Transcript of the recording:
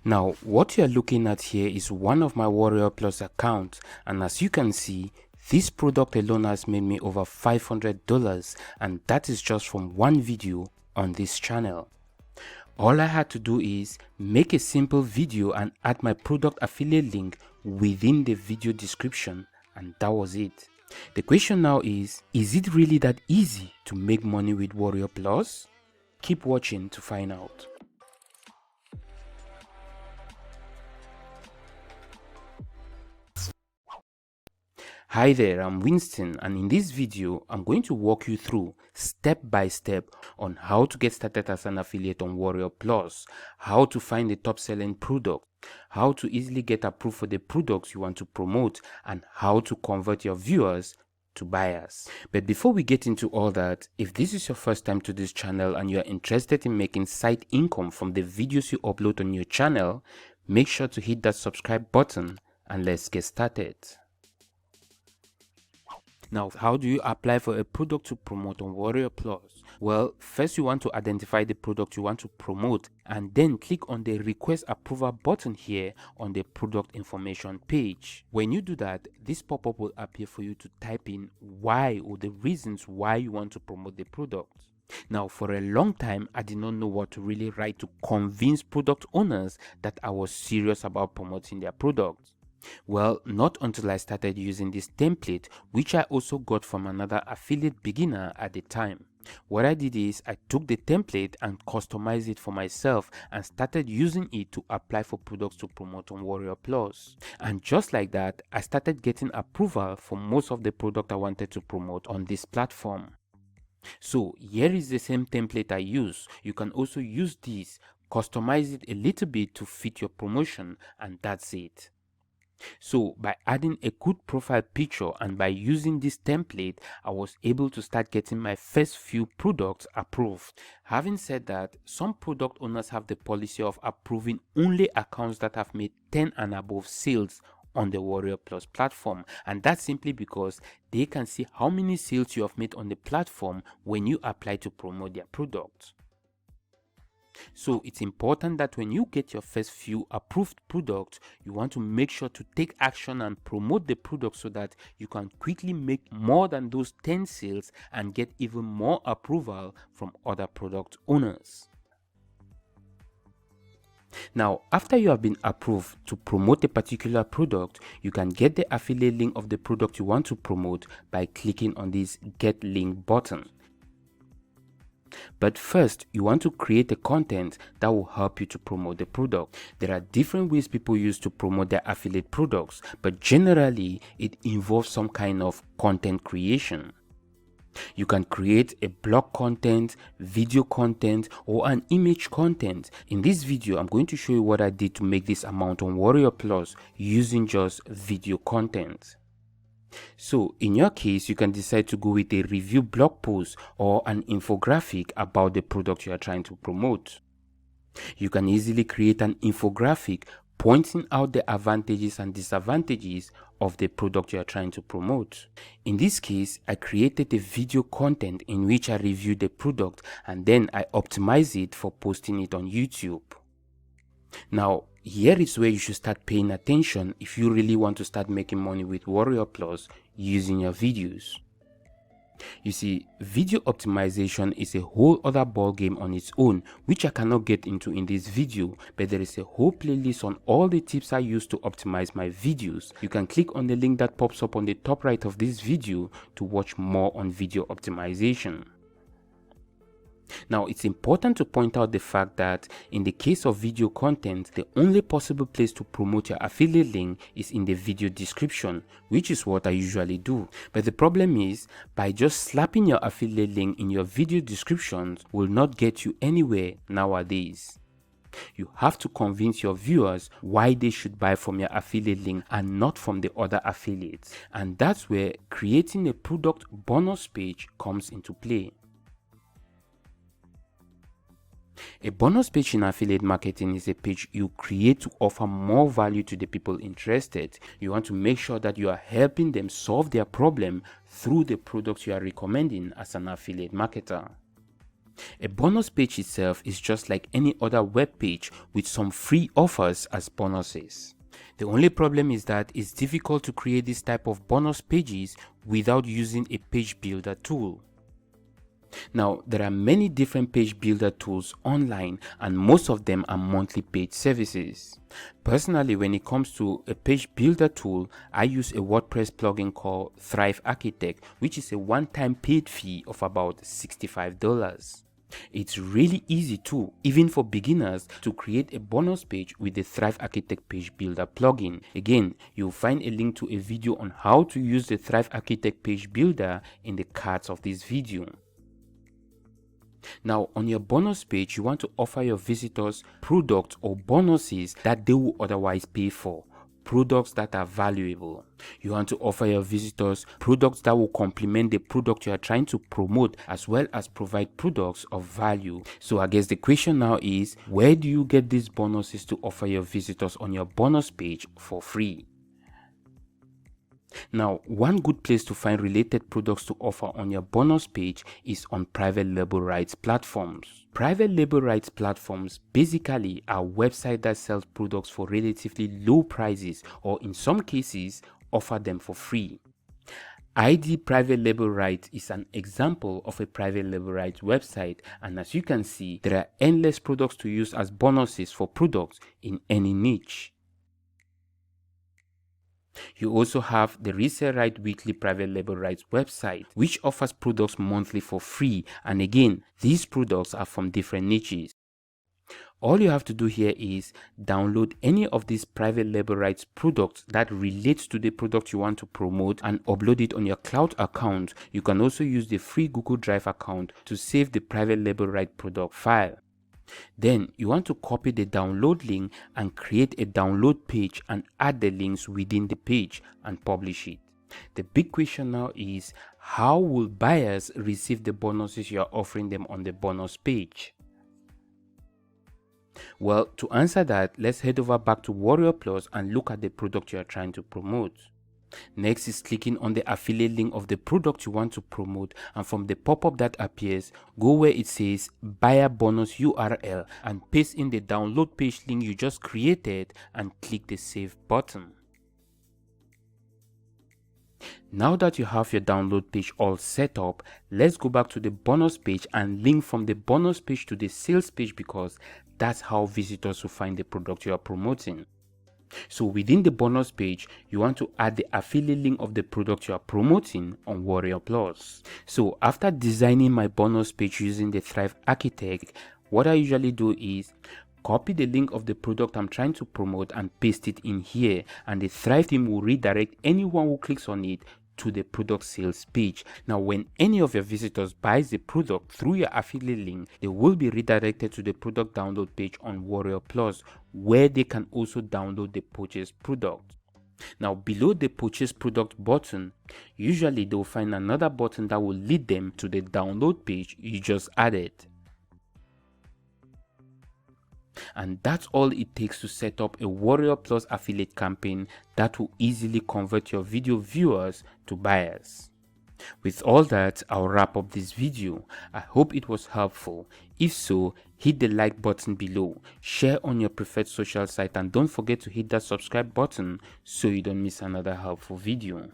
Now, what you are looking at here is one of my Warrior Plus accounts, and as you can see, this product alone has made me over $500, and that is just from one video on this channel. All I had to do is make a simple video and add my product affiliate link within the video description, and that was it. The question now is it really that easy to make money with Warrior Plus? Keep watching to find out. Hi there, I'm Winston, and in this video I'm going to walk you through step by step on how to get started as an affiliate on Warrior Plus, how to find the top selling product, how to easily get approved for the products you want to promote, and how to convert your viewers to buyers. But before we get into all that, if this is your first time to this channel and you are interested in making side income from the videos you upload on your channel, make sure to hit that subscribe button and let's get started. Now, how do you apply for a product to promote on Warrior Plus? Well, first you want to identify the product you want to promote and then click on the request approval button here on the product information page. When you do that, this pop-up will appear for you to type in why or the reasons why you want to promote the product. Now, for a long time, I did not know what to really write to convince product owners that I was serious about promoting their products. Well, not until I started using this template, which I also got from another affiliate beginner at the time. What I did is I took the template and customized it for myself and started using it to apply for products to promote on Warrior Plus. And just like that, I started getting approval for most of the product I wanted to promote on this platform. So here is the same template I use. You can also use this, customize it a little bit to fit your promotion, and that's it. So by adding a good profile picture and by using this template, I was able to start getting my first few products approved. Having said that, some product owners have the policy of approving only accounts that have made 10 and above sales on the Warrior Plus platform, and that's simply because they can see how many sales you have made on the platform when you apply to promote their products. So it's important that when you get your first few approved products, you want to make sure to take action and promote the product so that you can quickly make more than those 10 sales and get even more approval from other product owners. Now, after you have been approved to promote a particular product, you can get the affiliate link of the product you want to promote by clicking on this Get Link button. But first, you want to create a content that will help you to promote the product. There are different ways people use to promote their affiliate products, but generally it involves some kind of content creation. You can create a blog content, video content, or an image content. In this video, I'm going to show you what I did to make this amount on Warrior Plus using just video content. So in your case, you can decide to go with a review blog post or an infographic about the product you are trying to promote. You can easily create an infographic pointing out the advantages and disadvantages of the product you are trying to promote. In this case, I created a video content in which I reviewed the product and then I optimized it for posting it on YouTube. Now, here is where you should start paying attention if you really want to start making money with Warrior Plus using your videos. You see, video optimization is a whole other ball game on its own, which I cannot get into in this video, but there is a whole playlist on all the tips I use to optimize my videos. You can click on the link that pops up on the top right of this video to watch more on video optimization. Now, it's important to point out the fact that in the case of video content, the only possible place to promote your affiliate link is in the video description, which is what I usually do. But the problem is, by just slapping your affiliate link in your video descriptions will not get you anywhere nowadays. You have to convince your viewers why they should buy from your affiliate link and not from the other affiliates. And that's where creating a product bonus page comes into play. A bonus page in affiliate marketing is a page you create to offer more value to the people interested. You want to make sure that you are helping them solve their problem through the products you are recommending as an affiliate marketer. A bonus page itself is just like any other web page with some free offers as bonuses. The only problem is that it's difficult to create this type of bonus pages without using a page builder tool. Now, there are many different page builder tools online and most of them are monthly paid services. Personally, when it comes to a page builder tool, I use a WordPress plugin called Thrive Architect, which is a one-time paid fee of about $65. It's really easy too, even for beginners, to create a bonus page with the Thrive Architect page builder plugin. Again, you'll find a link to a video on how to use the Thrive Architect page builder in the cards of this video. Now, on your bonus page, you want to offer your visitors products or bonuses that they will otherwise pay for. Products that are valuable. You want to offer your visitors products that will complement the product you are trying to promote, as well as provide products of value. So I guess the question now is, where do you get these bonuses to offer your visitors on your bonus page for free? Now, one good place to find related products to offer on your bonus page is on private label rights platforms. Private label rights platforms basically are websites that sell products for relatively low prices, or in some cases offer them for free. ID Private Label Rights is an example of a private label rights website, and as you can see, there are endless products to use as bonuses for products in any niche. You also have the Resale Right Weekly Private Label Rights website, which offers products monthly for free, and again, these products are from different niches. All you have to do here is download any of these private label rights products that relates to the product you want to promote and upload it on your cloud account. You can also use the free Google Drive account to save the private label right product file. Then you want to copy the download link and create a download page and add the links within the page and publish it. The big question now is, how will buyers receive the bonuses you are offering them on the bonus page? Well, to answer that, let's head over back to Warrior Plus and look at the product you are trying to promote. Next is clicking on the affiliate link of the product you want to promote, and from the pop-up that appears, go where it says buyer bonus URL and paste in the download page link you just created and click the save button. Now that you have your download page all set up, let's go back to the bonus page and link from the bonus page to the sales page, because that's how visitors will find the product you are promoting. So within the bonus page, you want to add the affiliate link of the product you are promoting on Warrior Plus. So after designing my bonus page using the Thrive Architect, what I usually do is copy the link of the product I'm trying to promote and paste it in here, and the Thrive team will redirect anyone who clicks on it to the product sales page. Now, when any of your visitors buys the product through your affiliate link, they will be redirected to the product download page on Warrior Plus, where they can also download the purchased product. Now, below the purchase product button, usually they'll find another button that will lead them to the download page you just added. And that's all it takes to set up a Warrior Plus affiliate campaign that will easily convert your video viewers to buyers. With all that, I'll wrap up this video. I hope it was helpful. If so, hit the like button below, share on your preferred social site, and don't forget to hit that subscribe button so you don't miss another helpful video.